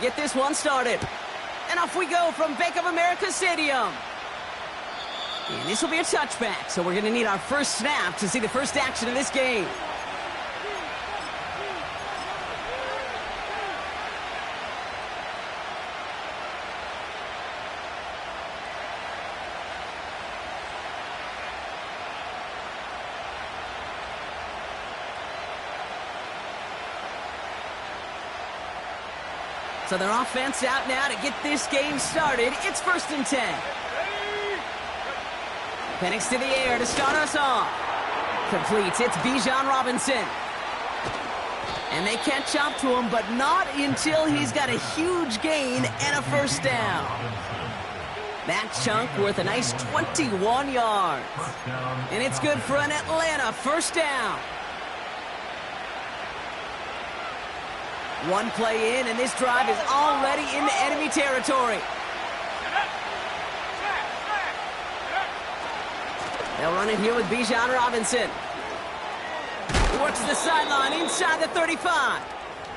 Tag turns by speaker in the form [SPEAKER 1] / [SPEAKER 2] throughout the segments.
[SPEAKER 1] get this one started. And off we go from Bank of America Stadium. And this will be a touchback, so we're going to need our first snap to see the first action of this game. So their offense out now to get this game started. It's 1st and 10. Penix to the air to start us off. Completes. It's Bijan Robinson. And they catch up to him, but not until he's got a huge gain and a first down. That chunk worth a nice 21 yards. And it's good for an Atlanta first down. One play in, and this drive is already into enemy territory. They'll run it here with Bijan Robinson. He works the sideline inside the 35.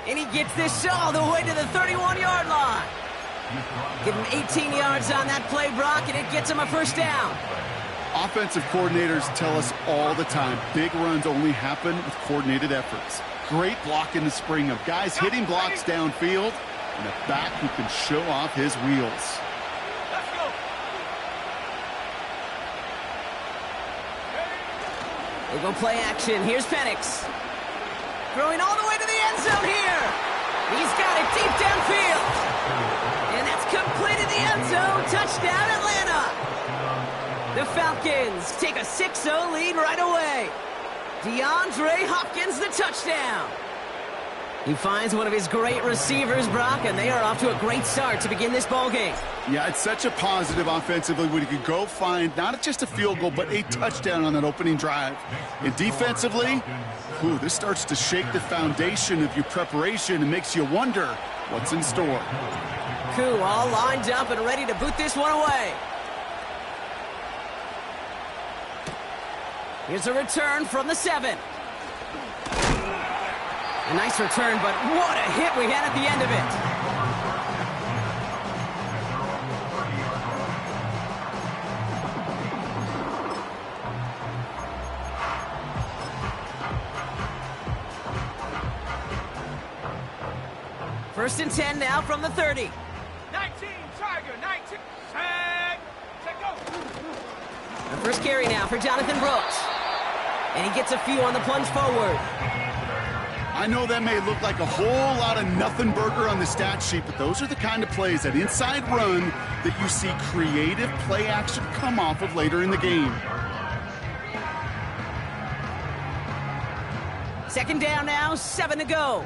[SPEAKER 1] And he gets this all the way to the 31-yard line. Give him 18 yards on that play, Brock, and it gets him a first down.
[SPEAKER 2] Offensive coordinators tell us all the time, big runs only happen with coordinated efforts. Great block in the spring of guys hitting blocks downfield and a back who can show off his wheels.
[SPEAKER 3] Let's go.
[SPEAKER 1] They go play action. Here's Penix. Throwing all the way to the end zone here. He's got it deep downfield. And that's completed the end zone. Touchdown, Atlanta. The Falcons take a 6-0 lead right away. DeAndre Hopkins, the touchdown. He finds one of his great receivers, Brock, and they are off to a great start to begin this ballgame.
[SPEAKER 2] Yeah, it's such a positive offensively when you can go find not just a field goal, but a touchdown on that opening drive. And defensively, this starts to shake the foundation of your preparation and makes you wonder what's in store.
[SPEAKER 1] Koo all lined up and ready to boot this one away. Here's a return from the 7. A nice return, but what a hit we had at the end of it. First and 10 now from the 30.
[SPEAKER 3] 19, Tiger, 19. Tag. Go.
[SPEAKER 1] The first carry now for Jonathan Brooks. And he gets a few on the plunge forward.
[SPEAKER 2] I know that may look like a whole lot of nothing burger on the stat sheet, but those are the kind of plays, that inside run, that you see creative play action come off of later in the game.
[SPEAKER 1] Second down now, 7 to go.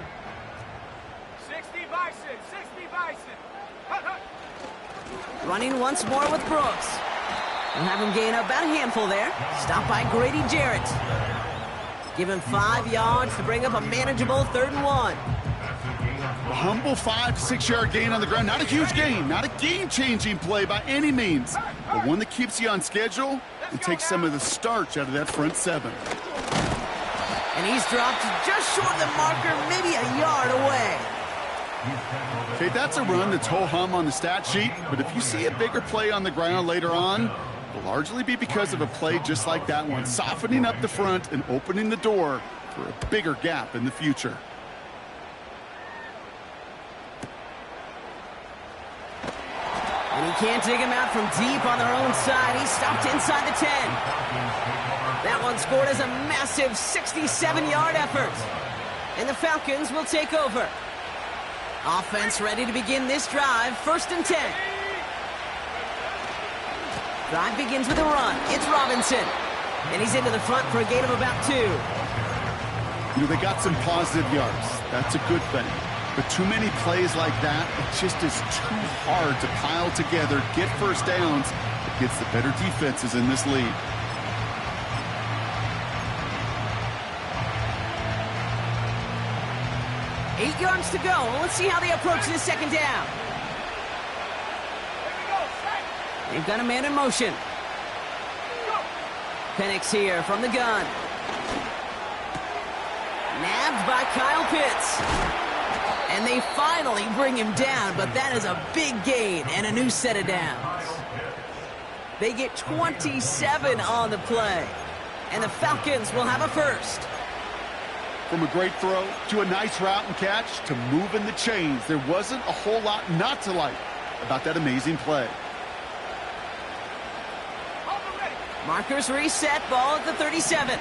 [SPEAKER 3] 60 Bison, 60 Bison. Hut, hut.
[SPEAKER 1] Running once more with Brooks. We'll have him gain about a handful there. Stopped by Grady Jarrett. Give him 5 yards to bring up a manageable 3rd and 1.
[SPEAKER 2] A humble 5 to 6 yard gain on the ground. Not a huge gain, not a game-changing play by any means, but one that keeps you on schedule and takes some of the starch out of that front 7.
[SPEAKER 1] And he's dropped just short of the marker, maybe a yard away.
[SPEAKER 2] Okay, that's a run that's ho-hum on the stat sheet, but if you see a bigger play on the ground later on, will largely be because of a play just like that one, softening up the front and opening the door for a bigger gap in the future.
[SPEAKER 1] And he can't dig him out from deep on their own side. He stopped inside the 10. That one scored as a massive 67-yard effort. And the Falcons will take over. Offense ready to begin this drive, 1st and 10. Drive begins with a run. It's Robinson. And he's into the front for a gain of about 2.
[SPEAKER 2] They got some positive yards. That's a good thing. But too many plays like that, it just is too hard to pile together, get first downs against the better defenses in this league.
[SPEAKER 1] Eight yards to go. Let's see how they approach this second down. They've got a man in motion. Penix here from the gun. Nabbed by Kyle Pitts. And they finally bring him down, but that is a big gain and a new set of downs. They get 27 on the play, and the Falcons will have a first.
[SPEAKER 2] From a great throw to a nice route and catch to moving the chains, there wasn't a whole lot not to like about that amazing play.
[SPEAKER 1] Markers reset, ball at the 37.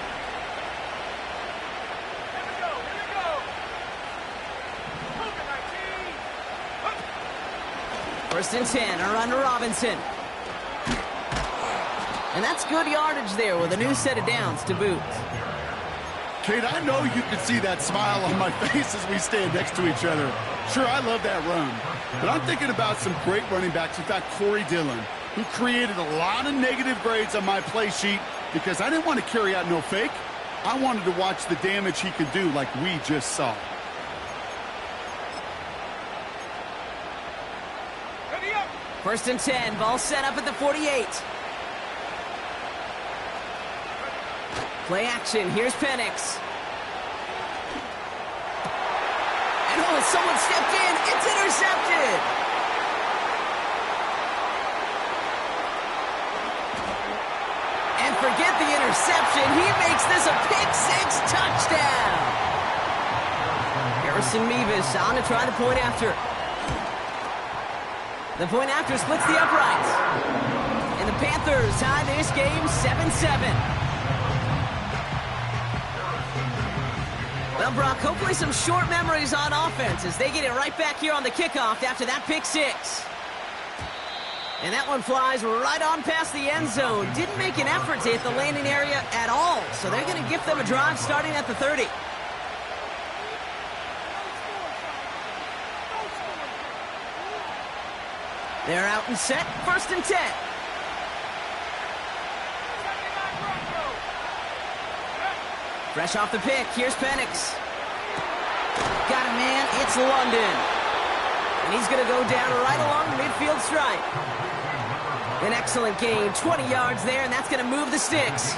[SPEAKER 1] First and 10, a run to Robinson. And that's good yardage there with a new set of downs to boot.
[SPEAKER 2] Kate, I know you can see that smile on my face as we stand next to each other. Sure, I love that run. But I'm thinking about some great running backs. In fact, Corey Dillon, who created a lot of negative grades on my play sheet because I didn't want to carry out no fake. I wanted to watch the damage he could do like we just saw.
[SPEAKER 1] First and 10, ball set up at the 48. Play action, here's Penix. And oh, someone stepped in, it's intercepted! And forget the interception, he makes this a pick-6 touchdown! Harrison Mevis on to try the point after. The point after splits the uprights. And the Panthers tie this game 7-7. Well, Brock, hopefully some short memories on offense as they get it right back here on the kickoff after that pick-6. And that one flies right on past the end zone. Didn't make an effort to hit the landing area at all, so they're going to give them a drive starting at the 30. They're out and set, first and 10. Fresh off the pick, here's Penix. Got a man, it's London. And he's going to go down right along the midfield stripe. An excellent gain, 20 yards there, and that's going to move the sticks.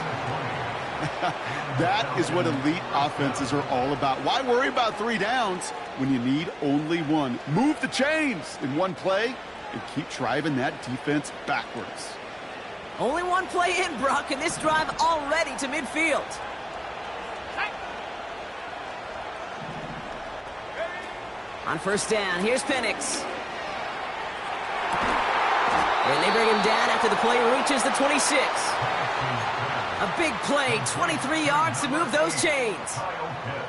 [SPEAKER 2] That is what elite offenses are all about. Why worry about 3 downs when you need only 1? Move the chains in one play and keep driving that defense backwards.
[SPEAKER 1] Only one play in, Brock, and this drive already to midfield. On first down, here's Penix. And they bring him down after the play reaches the 26. A big play, 23 yards to move those chains.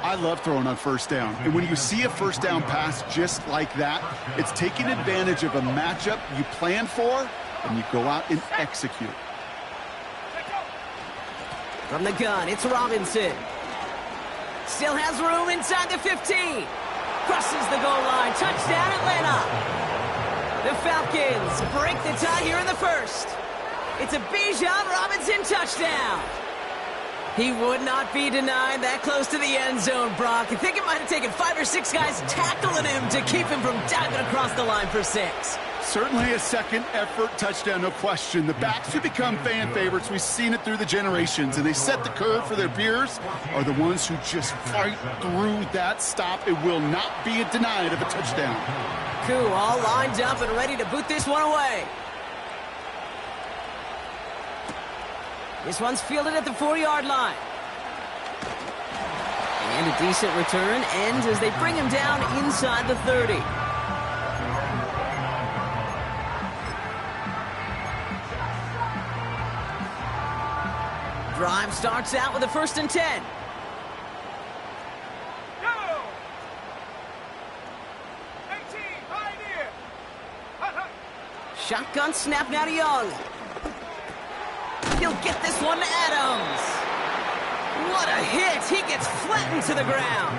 [SPEAKER 2] I love throwing on first down. And when you see a first down pass just like that, it's taking advantage of a matchup you plan for, and you go out and execute.
[SPEAKER 1] From the gun, it's Robinson. Still has room inside the 15. Crosses the goal line. Touchdown, Atlanta. The Falcons break the tie here in the first. It's a Bijan Robinson touchdown. He would not be denied that close to the end zone, Brock. I think it might have taken 5 or 6 guys tackling him to keep him from diving across the line for 6.
[SPEAKER 2] Certainly a second effort touchdown, no question. The backs who become fan favorites, we've seen it through the generations, and they set the curve for their peers, are the ones who just fight through that stop. It will not be denied of a touchdown.
[SPEAKER 1] Cool, all lined up and ready to boot this one away. This one's fielded at the 4-yard line. And a decent return ends as they bring him down inside the 30. Drive starts out with a first and 10.
[SPEAKER 3] Go! 18, Pioneer! Hut, hut.
[SPEAKER 1] Shotgun snap now to Young. He'll get this one to Adams. What a hit. He gets flattened to the ground.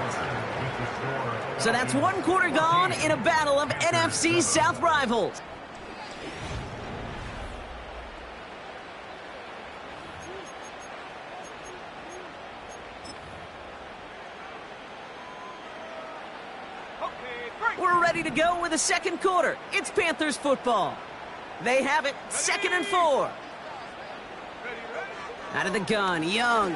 [SPEAKER 1] So that's 1 quarter gone in a battle of NFC South rivals. We're ready to go with the second quarter. It's Panthers football. They have it, 2nd and 4. Out of the gun, Young.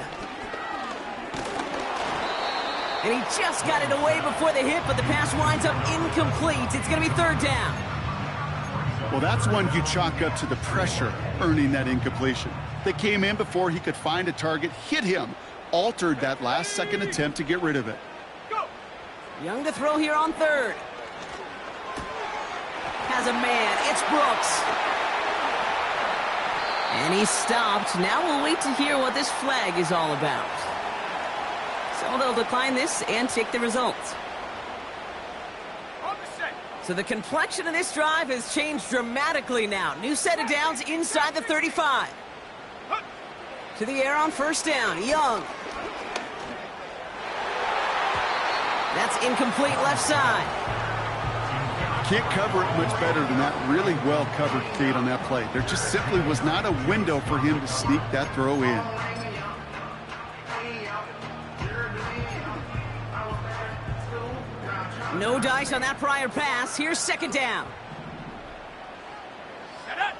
[SPEAKER 1] And he just got it away before the hit, but the pass winds up incomplete. It's going to be third down.
[SPEAKER 2] Well, that's one you chalk up to the pressure earning that incompletion. They came in before he could find a target, hit him, altered that last-second attempt to get rid of it.
[SPEAKER 3] Go.
[SPEAKER 1] Young to throw here on third. Has a man. It's Brooks. And he's stopped. Now we'll wait to hear what this flag is all about. So they'll decline this and take the results.
[SPEAKER 3] On the set.
[SPEAKER 1] So the complexion of this drive has changed dramatically now. New set of downs inside the 35. To the air on first down. Young. That's incomplete left side.
[SPEAKER 2] Can't cover it much better than that really well-covered gate on that play. There just simply was not a window for him to sneak that throw in.
[SPEAKER 1] No dice on that prior pass. Here's second down.
[SPEAKER 3] Set up.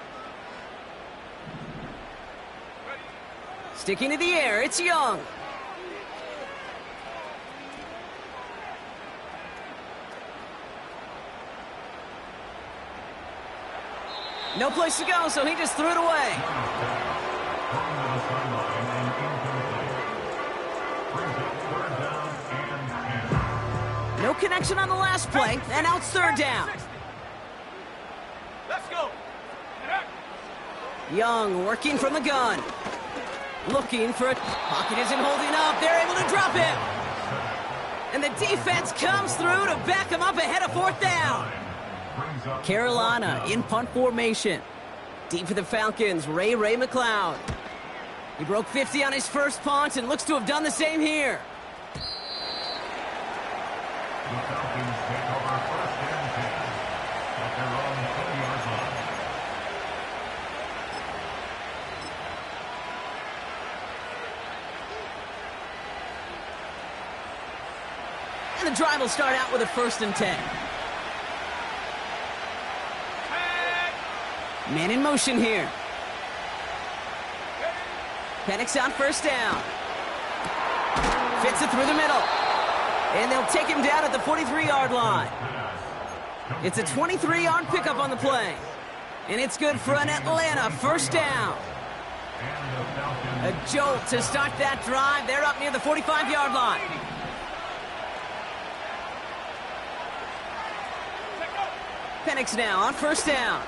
[SPEAKER 1] Sticking to the air, it's Young. No place to go, so he just threw it away. No connection on the last play, and now it's third down.
[SPEAKER 3] Let's go.
[SPEAKER 1] Young working from the gun. Looking for a pocket isn't holding up. They're able to drop him. And the defense comes through to back him up ahead of fourth down. Carolina in punt formation. Deep for the Falcons, Ray McLeod. He broke 50 on his first punt and looks to have done the same here.
[SPEAKER 4] The Falcons take over first and 10 at their own 20-yard line.
[SPEAKER 1] And the drive will start out with a first and 10. Man in motion here. Penix on first down. Fits it through the middle. And they'll take him down at the 43-yard line. It's a 23-yard pickup on the play. And it's good for an Atlanta first down. A jolt to start that drive. They're up near the 45-yard line. Penix now on first down.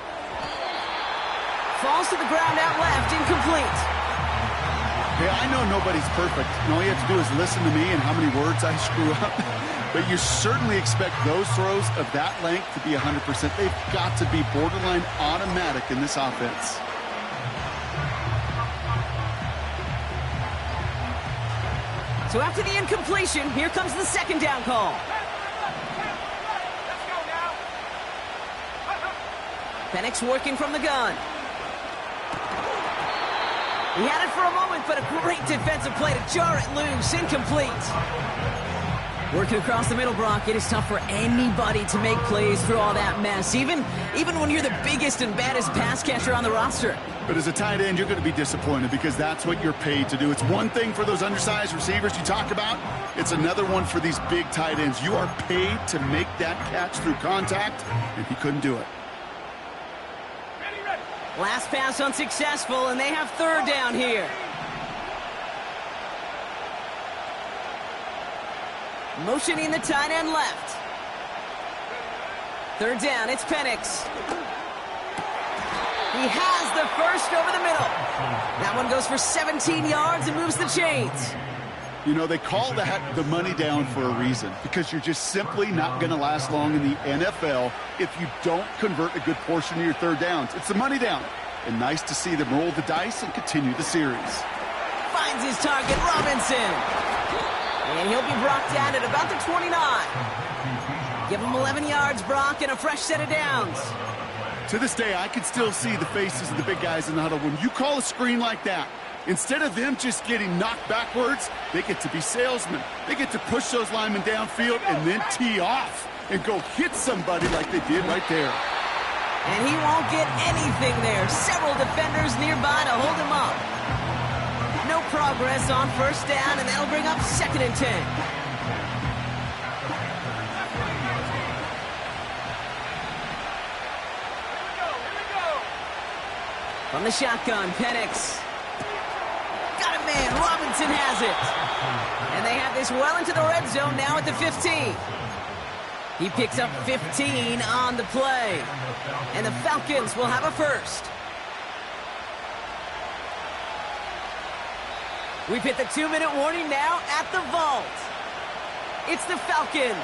[SPEAKER 1] Falls to the ground out left, incomplete.
[SPEAKER 2] Hey, I know nobody's perfect, and all you have to do is listen to me and how many words I screw up. But you certainly expect those throws of that length to be 100%. They've got to be borderline automatic in this offense.
[SPEAKER 1] So after the incompletion, here comes the second down call.
[SPEAKER 3] Let's go now.
[SPEAKER 1] Penix working from the gun. He had it for a moment, but a great defensive play to jar it loose. Incomplete. Working across the middle, Brock. It is tough for anybody to make plays through all that mess, even when you're the biggest and baddest pass catcher on the roster.
[SPEAKER 2] But as a tight end, you're going to be disappointed because that's what you're paid to do. It's one thing for those undersized receivers you talk about. It's another one for these big tight ends. You are paid to make that catch through contact, and he couldn't do it.
[SPEAKER 1] Last pass unsuccessful, and they have third down here. Motioning the tight end left. Third down, it's Penix. He has the first over the middle. That one goes for 17 yards and moves the chains.
[SPEAKER 2] You know, they call that the money down for a reason, because you're just simply not going to last long in the NFL if you don't convert a good portion of your third downs. It's the money down. And nice to see them roll the dice and continue the series.
[SPEAKER 1] Finds his target, Robinson. And he'll be brought down at about the 29. Give him 11 yards, Brock, and a fresh set of downs.
[SPEAKER 2] To this day, I can still see the faces of the big guys in the huddle. When you call a screen like that, instead of them just getting knocked backwards, they get to be salesmen. They get to push those linemen downfield and then tee off and go hit somebody like they did right there.
[SPEAKER 1] And he won't get anything there. Several defenders nearby to hold him up. No progress on first down, and that'll bring up second and 10. From the shotgun, Penix. Got a man, Robinson has it. And they have this well into the red zone now at the 15. He picks up 15 on the play. And the Falcons will have a first. We've hit the 2-minute warning now at the vault. It's the Falcons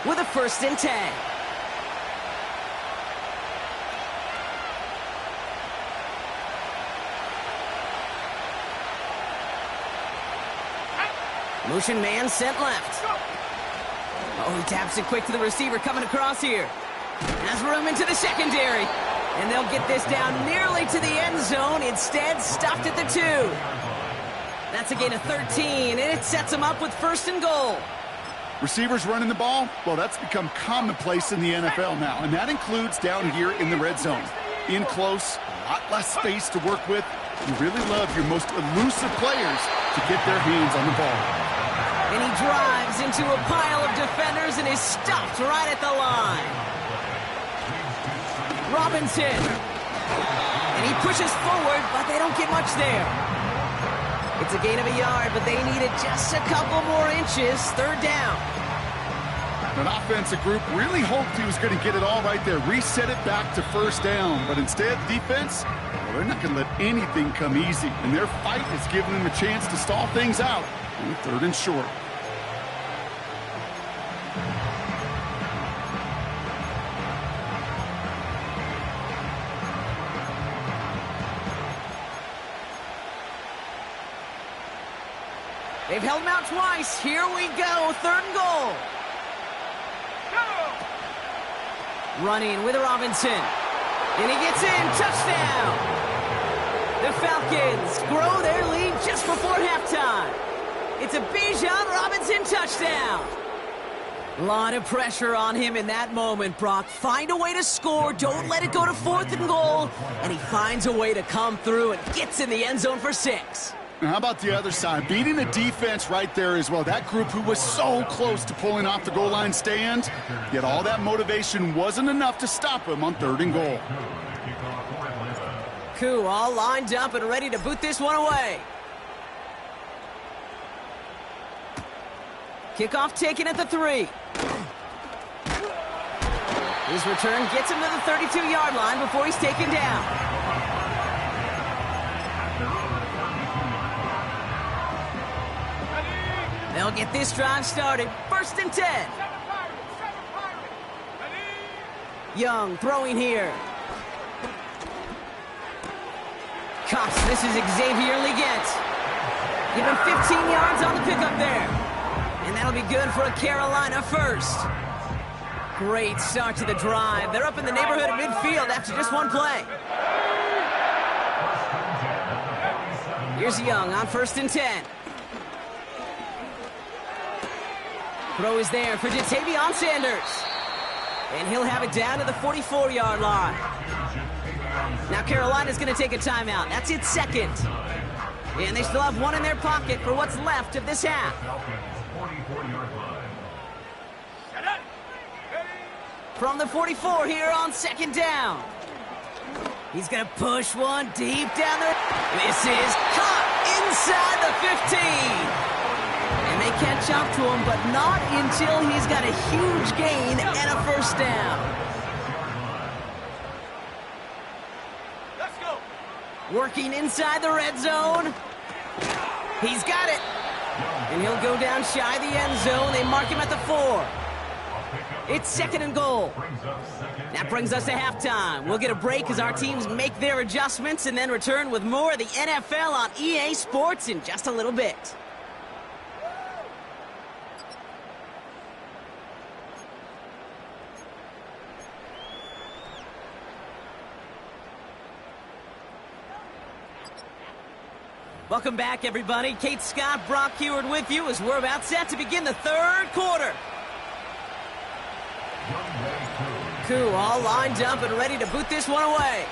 [SPEAKER 1] with a 1st and 10. Motion man sent left. Oh, he taps it quick to the receiver coming across here. Has room into the secondary. And they'll get this down nearly to the end zone. Instead, stopped at the 2. That's a gain of 13, and it sets them up with 1st and goal.
[SPEAKER 2] Receivers running the ball, well, that's become commonplace in the NFL now, and that includes down here in the red zone. In close, a lot less space to work with. You really love your most elusive players to get their hands on the ball.
[SPEAKER 1] And he drives into a pile of defenders and is stopped right at the line. Robinson. And he pushes forward, but they don't get much there. It's a gain of a yard, but they needed just a couple more inches. 3rd down.
[SPEAKER 2] An offensive group really hoped he was going to get it all right there, reset it back to 1st down. But instead, defense, well, they're not going to let anything come easy. And their fight is giving them a chance to stall things out on 3rd and short.
[SPEAKER 1] They've held him out twice. Here we go. 3rd and goal. Running with Robinson. And he gets in. Touchdown. The Falcons grow their lead just before halftime. It's a Bijan Robinson touchdown. A lot of pressure on him in that moment, Brock. Find a way to score. Don't let it go to 4th and goal. And he finds a way to come through and gets in the end zone for 6.
[SPEAKER 2] Now, how about the other side? Beating the defense right there as well. That group who was so close to pulling off the goal line stand, yet all that motivation wasn't enough to stop him on 3rd and goal.
[SPEAKER 1] Koo all lined up and ready to boot this one away. Kickoff taken at the 3. His return gets him to the 32-yard line before he's taken down. They'll get this drive started. 1st and 10. Young throwing here. Cox, this is Xavier Leggett. Give him 15 yards on the pickup there. And that'll be good for a Carolina first. Great start to the drive. They're up in the neighborhood of midfield after just one play. Here's Young on 1st and 10. Throw is there for Jatavion Sanders. And he'll have it down to the 44-yard line. Now Carolina's going to take a timeout. That's its 2nd. And they still have one in their pocket for what's left of this half. From the 44 here on 2nd down. He's going to push one deep down there. This is caught inside the 15. And they catch up to him, but not until he's got a huge gain and a 1st down.
[SPEAKER 3] Let's go.
[SPEAKER 1] Working inside the red zone. He's got it. And he'll go down shy of the end zone. They mark him at the 4. It's 2nd and goal. That brings us to halftime. We'll get a break as our teams make their adjustments and then return with more of the NFL on EA Sports in just a little bit. Welcome back, everybody. Kate Scott, Brock Heward with you as we're about set to begin the 3rd quarter. Koo all lined up and ready to boot this one away.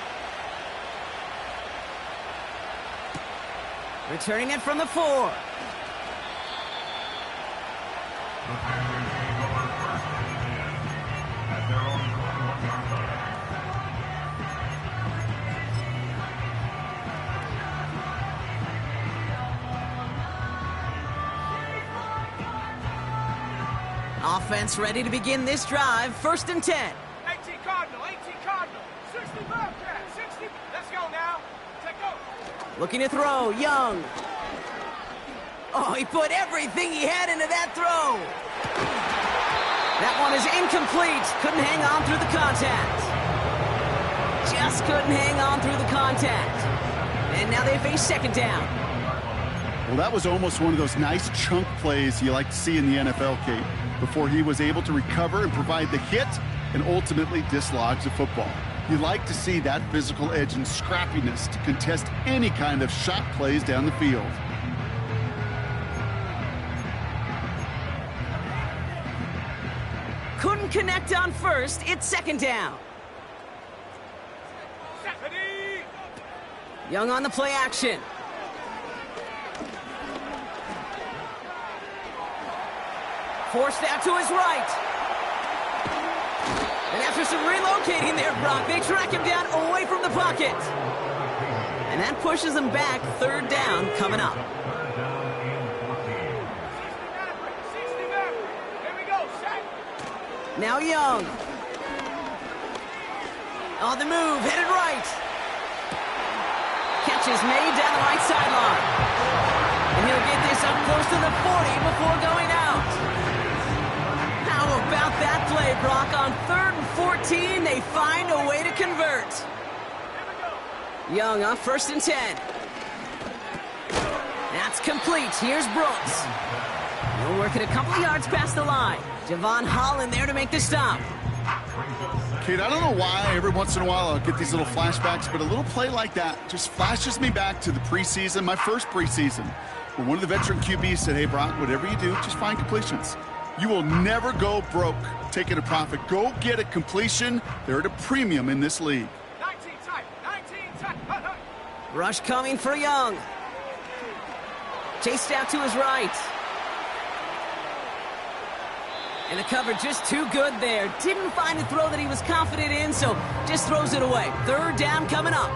[SPEAKER 1] Returning it from the 4. Offense ready to begin this drive. 1st and 10.
[SPEAKER 3] 18 Cardinal, 18 Cardinal. 60 Bobcat, 60. Let's go now. Take go.
[SPEAKER 1] Looking to throw, Young. Oh, he put everything he had into that throw. That one is incomplete. Couldn't hang on through the contact. Just couldn't hang on through the contact. And now they face 2nd down.
[SPEAKER 2] Well, that was almost one of those nice chunk plays you like to see in the NFL, Kate, before he was able to recover and provide the hit and ultimately dislodge the football. You like to see that physical edge and scrappiness to contest any kind of shot plays down the field.
[SPEAKER 1] Couldn't connect on 1st. It's 2nd down. Young on the play action. Forced out to his right. And after some relocating there, Brock, they track him down away from the pocket. And that pushes him back. 3rd down coming up. Now Young. On the move, headed right. Catch is made down the right sideline. And he'll get this up close to the 40 before going out. How about that play, Brock? On 3rd and 14, they find a way to convert. Young on 1st and 10. That's complete. Here's Brooks. He'll work it a couple of yards past the line. Javon Holland there to make the stop.
[SPEAKER 2] Kate, I don't know why every once in a while I'll get these little flashbacks, but a little play like that just flashes me back to the preseason, my first preseason, where one of the veteran QBs said, hey, Brock, whatever you do, just find completions. You will never go broke taking a profit. Go get a completion. They're at a premium in this league.
[SPEAKER 3] 19 tight, 19 tight.
[SPEAKER 1] Rush coming for Young. Chased out to his right. And the cover just too good there. Didn't find a throw that he was confident in, so just throws it away. 3rd down coming up.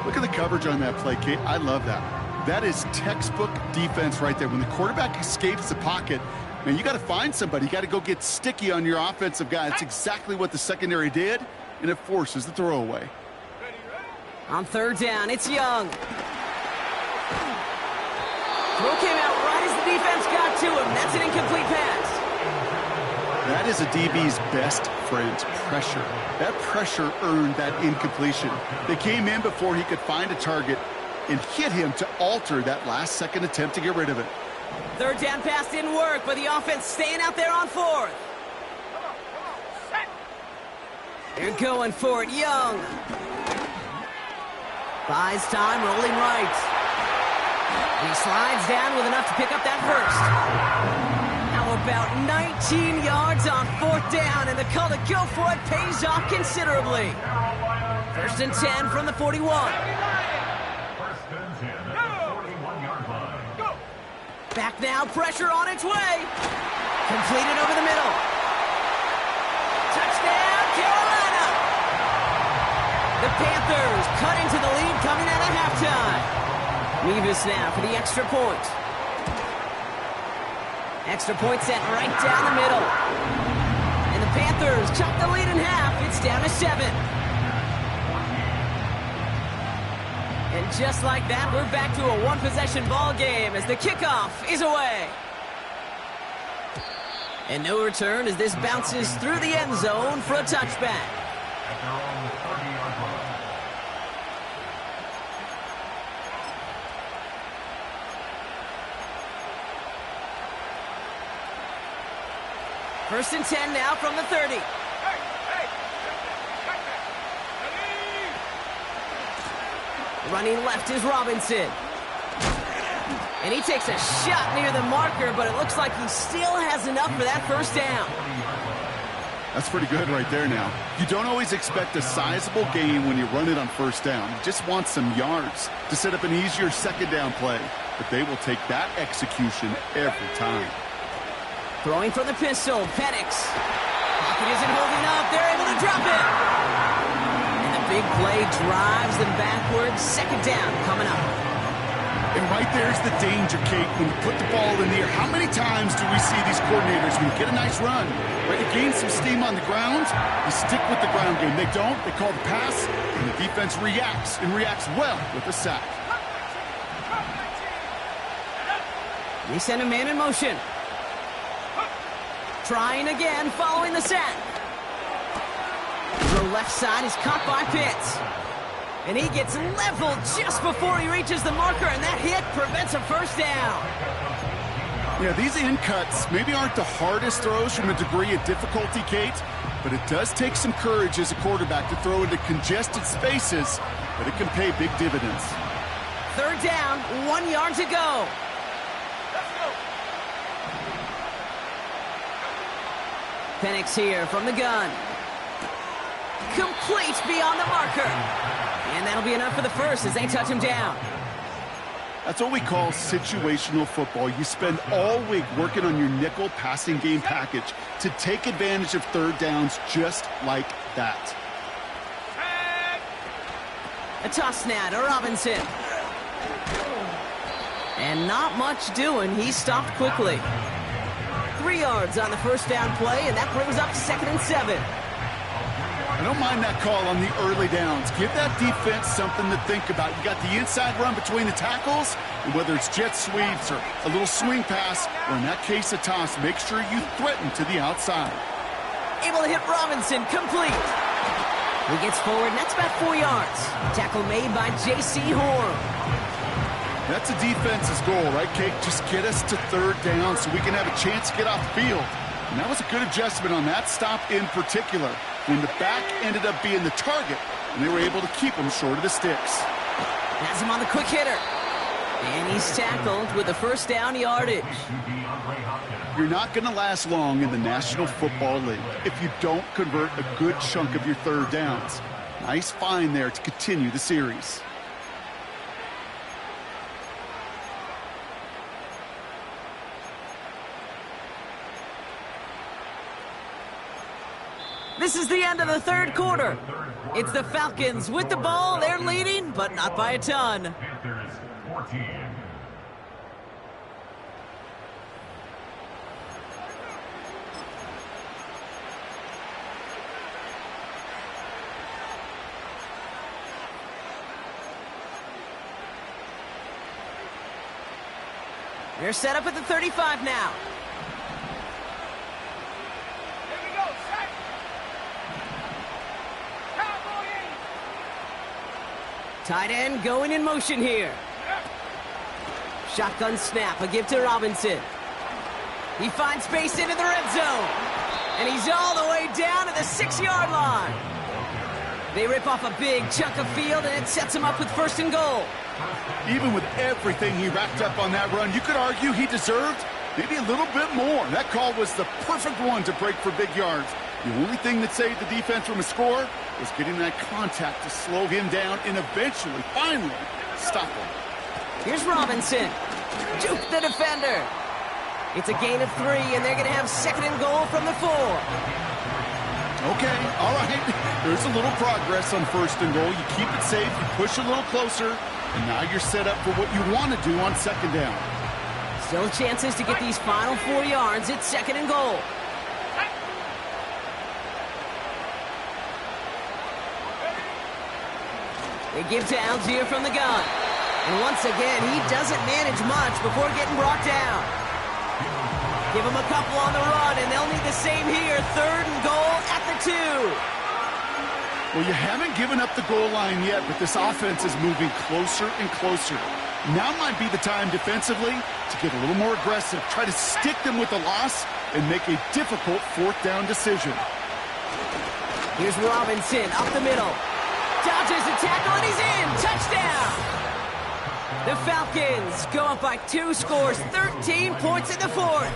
[SPEAKER 2] Look at the coverage on that play, Kate. I love that. That is textbook defense right there. When the quarterback escapes the pocket, man, you got to find somebody. You got to go get sticky on your offensive guy. That's exactly what the secondary did, and it forces the throwaway.
[SPEAKER 1] On 3rd down, it's Young. Throw came out right as the defense got to him. That's an incomplete pass.
[SPEAKER 2] That is a DB's best friend, pressure. That pressure earned that incompletion. They came in before he could find a target and hit him to alter that last-second attempt to get rid of it.
[SPEAKER 1] 3rd down pass didn't work, but the offense staying out there on 4th. They're going for it. Young. Buys time, rolling right. He slides down with enough to pick up that 1st. How about 19 yards on 4th down, and the call to go for it pays off considerably. 1st and 10 from the 41.
[SPEAKER 4] 1st and 10 at the 41-yard line.
[SPEAKER 1] Back now, pressure on its way. Completed over the middle. Touchdown, Carolina! The Panthers cut into the lead coming out of halftime. Mevis now for the extra point. Extra point set right down the middle. And the Panthers chop the lead in half. It's down to 7. And just like that, we're back to a one-possession ball game as the kickoff is away. And no return as this bounces through the end zone for a touchback.
[SPEAKER 4] At their own 30-yard line.
[SPEAKER 1] First and 10 now from the 30. Running left is Robinson. And he takes a shot near the marker, but it looks like he still has enough for that 1st down.
[SPEAKER 2] That's pretty good right there now. You don't always expect a sizable gain when you run it on 1st down. You just want some yards to set up an easier 2nd down play. But they will take that execution every time.
[SPEAKER 1] Throwing from the pistol, Penix. Pocket isn't holding up. They're able to drop it. And the big play drives them backwards. 2nd down coming up.
[SPEAKER 2] And right there's the danger, Kate, when you put the ball in the air. How many times do we see these coordinators, when you get a nice run, right, you gain some steam on the ground, you stick with the ground game. They don't, they call the pass, and the defense reacts, and reacts well with a sack.
[SPEAKER 1] They send a man in motion. Trying again, following the sack. The left side is caught by Pitts. And he gets leveled just before he reaches the marker, and that hit prevents a first down.
[SPEAKER 2] Yeah, these in cuts maybe aren't the hardest throws from a degree of difficulty, Kate, but it does take some courage as a quarterback to throw into congested spaces, but it can pay big dividends.
[SPEAKER 1] Third down, 1 yard to go.
[SPEAKER 3] Let's go.
[SPEAKER 1] Penix here from the gun. Complete beyond the marker. And that'll be enough for the first as they touch him down.
[SPEAKER 2] That's what we call situational football. You spend all week working on your nickel passing game package to take advantage of third downs just like that.
[SPEAKER 1] A toss now to Robinson. And not much doing. He stopped quickly. 3 yards on the first down play, and that brings up 2nd and 7.
[SPEAKER 2] I don't mind that call on the early downs. Give that defense something to think about. You got the inside run between the tackles, and whether it's jet sweeps or a little swing pass, or in that case a toss, make sure you threaten to the outside.
[SPEAKER 1] Able to hit Robinson, complete. He gets forward, and that's about 4 yards. Tackle made by J.C. Horn.
[SPEAKER 2] That's a defense's goal, right, Kate? Just get us to third down so we can have a chance to get off the field. And that was a good adjustment on that stop in particular, when the back ended up being the target, and they were able to keep him short of the sticks.
[SPEAKER 1] Has him on the quick hitter. And he's tackled with a first down yardage.
[SPEAKER 2] You're not going to last long in the National Football League if you don't convert a good chunk of your third downs. Nice find there to continue the series.
[SPEAKER 1] This is the end of the third quarter. It's the Falcons with the ball. They're leading, but not by a ton.
[SPEAKER 4] Panthers 14.
[SPEAKER 1] They're set up at the 35 now.
[SPEAKER 3] Here we go, set. Cowboy in.
[SPEAKER 1] Tight end going in motion here. Shotgun snap, a give to Robinson. He finds space into the red zone. And he's all the way down to the 6-yard line. They rip off a big chunk of field, and it sets him up with 1st and goal.
[SPEAKER 2] Even with everything he racked up on that run, you could argue he deserved maybe a little bit more. That call was the perfect one to break for big yards. The only thing that saved the defense from a score was getting that contact to slow him down and eventually, finally, stop him.
[SPEAKER 1] Here's Robinson. Juke the defender. It's a gain of 3, and they're going to have 2nd and goal from the 4.
[SPEAKER 2] Okay, all right. There's a little progress on 1st and goal. You keep it safe, you push a little closer, and now you're set up for what you want to do on 2nd down.
[SPEAKER 1] Still chances to get these final 4 yards. It's 2nd and goal. They give to Algier from the gun. And once again, he doesn't manage much before getting brought down. Give him a couple on the run, and they'll need the same here. 3rd and goal at the 2.
[SPEAKER 2] Well, you haven't given up the goal line yet, but this offense is moving closer and closer. Now might be the time defensively to get a little more aggressive, try to stick them with the loss, and make a difficult 4th down decision.
[SPEAKER 1] Here's Robinson up the middle. Dodges the tackle, and he's in. Touchdown! The Falcons go up by 2 scores, 13 points in the 4th.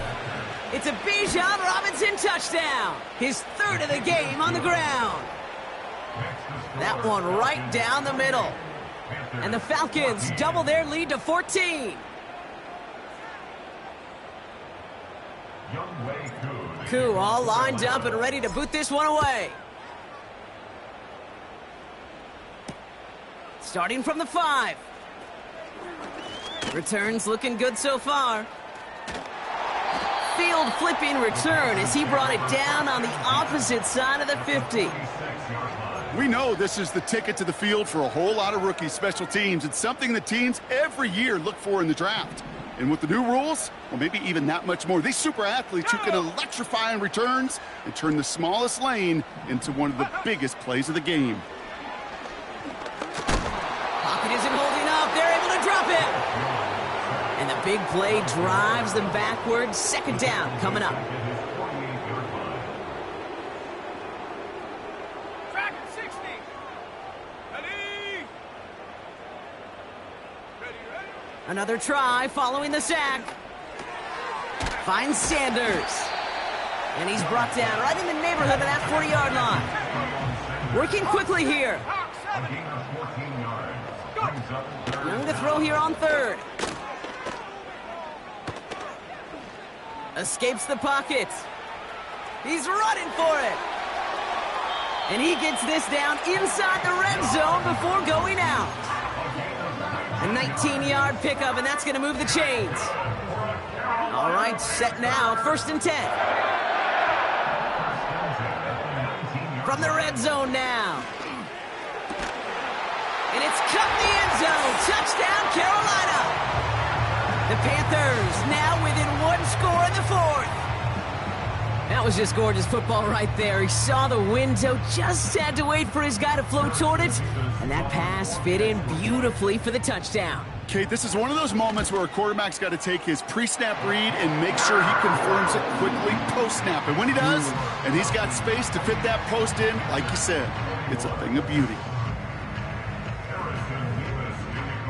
[SPEAKER 1] It's a Bijan Robinson touchdown. His 3rd of the game on the ground. That one right down the middle. And the Falcons double their lead to 14. Koo all lined up and ready to boot this one away. Starting from the 5. Returns looking good so far. Field flipping return as he brought it down on the opposite side of the 50.
[SPEAKER 2] We know this is the ticket to the field for a whole lot of rookie special teams. It's something that teams every year look for in the draft. And with the new rules, well, maybe even that much more. These super athletes who can electrify in returns and turn the smallest lane into one of the biggest plays of the game.
[SPEAKER 1] Pocket isn't holding up. They're able to drop it. And the big play drives them backwards. Second down coming up.
[SPEAKER 3] Track at 60. Ready? Ready?
[SPEAKER 1] Another try following the sack. Finds Sanders. And he's brought down right in the neighborhood of that 40-yard line. Working quickly here.
[SPEAKER 3] Hawk 7.
[SPEAKER 1] Room to throw here on third. Escapes the pocket. He's running for it. And he gets this down inside the red zone before going out. A 19-yard pickup, and that's going to move the chains. All right, set now, 1st and 10. From the red zone now. And it's cut in the end zone. Touchdown, Carolina. The Panthers now within one score in the 4th. That was just gorgeous football right there. He saw the window, just had to wait for his guy to float toward it, and that pass fit in beautifully for the touchdown.
[SPEAKER 2] Kate, this is one of those moments where a quarterback's got to take his pre-snap read and make sure he confirms it quickly post-snap. And when he does, and he's got space to fit that post in, like you said, it's a thing of beauty.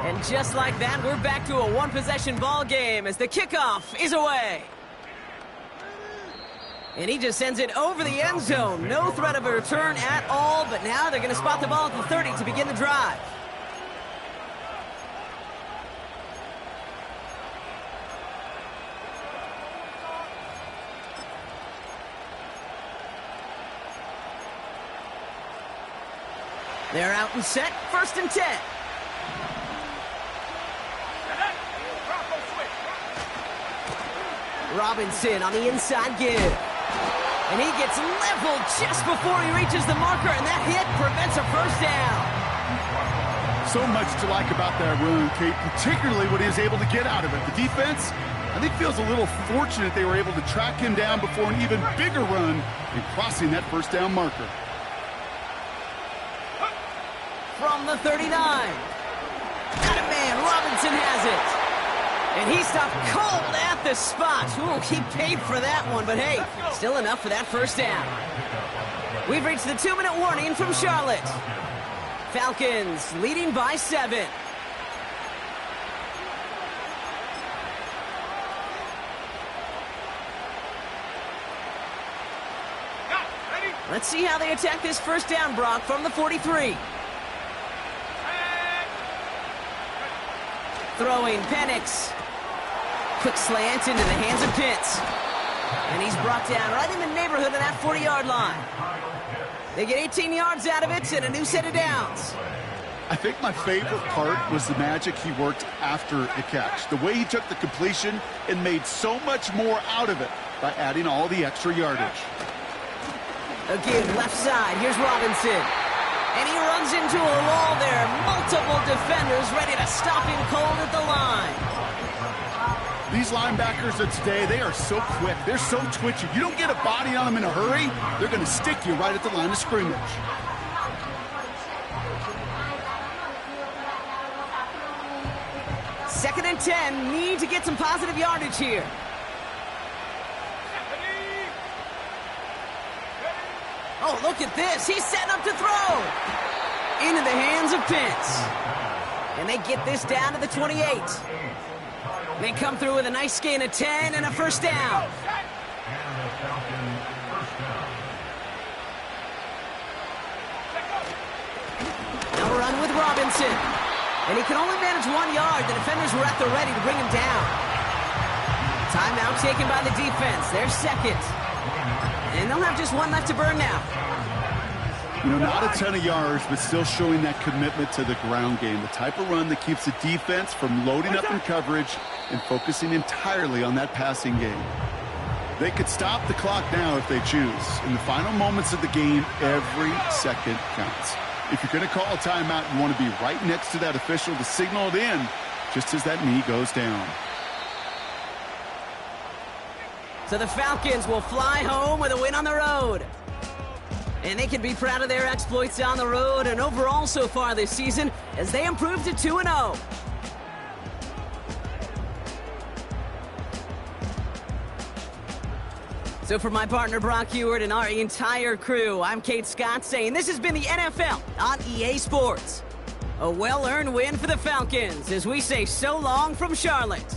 [SPEAKER 1] And just like that, we're back to a one-possession ball game as the kickoff is away. And he just sends it over the end zone. No threat of a return at all, but now they're going to spot the ball at the 30 to begin the drive. They're out and set, 1st and 10. Robinson on the inside give. And he gets leveled just before he reaches the marker, and that hit prevents a 1st down.
[SPEAKER 2] So much to like about that run, Kate, particularly what he was able to get out of it. The defense, I think, feels a little fortunate they were able to track him down before an even bigger run and crossing that 1st down marker.
[SPEAKER 1] From the 39. Got a man, Robinson has it. And he stopped cold at the spot. Ooh, he paid for that one, but hey, still enough for that 1st down. We've reached the 2-minute warning from Charlotte. Falcons leading by 7. Let's see how they attack this 1st down, Brock, from the 43. Throwing Penix. Quick slant into the hands of Pitts. And he's brought down right in the neighborhood of that 40-yard line. They get 18 yards out of it and a new set of downs.
[SPEAKER 2] I think my favorite part was the magic he worked after the catch. The way he took the completion and made so much more out of it by adding all the extra yardage.
[SPEAKER 1] Again, left side, here's Robinson. And he runs into a wall there. Multiple defenders ready to stop him cold at the line.
[SPEAKER 2] These linebackers of today, they are so quick. They're so twitchy. You don't get a body on them in a hurry, they're going to stick you right at the line of scrimmage.
[SPEAKER 1] Second and 10, need to get some positive yardage here. Oh, look at this. He's setting up to throw. Into the hands of Pitts. And they get this down to the 28. They come through with a nice gain of 10 and a 1st down. Now run with Robinson. And he can only manage 1 yard. The defenders were at the ready to bring him down. Timeout taken by the defense. They're second. And they'll have just one left to burn now.
[SPEAKER 2] You know, not a ton of yards, but still showing that commitment to the ground game. The type of run that keeps the defense from loading up in coverage and focusing entirely on that passing game. They could stop the clock now if they choose. In the final moments of the game, every second counts. If you're going to call a timeout, you want to be right next to that official to signal it in just as that knee goes down.
[SPEAKER 1] So the Falcons will fly home with a win on the road. And they can be proud of their exploits on the road and overall so far this season as they improve to 2-0. So for my partner Brock Heward and our entire crew, I'm Kate Scott saying this has been the NFL on EA Sports. A well-earned win for the Falcons as we say so long from Charlotte.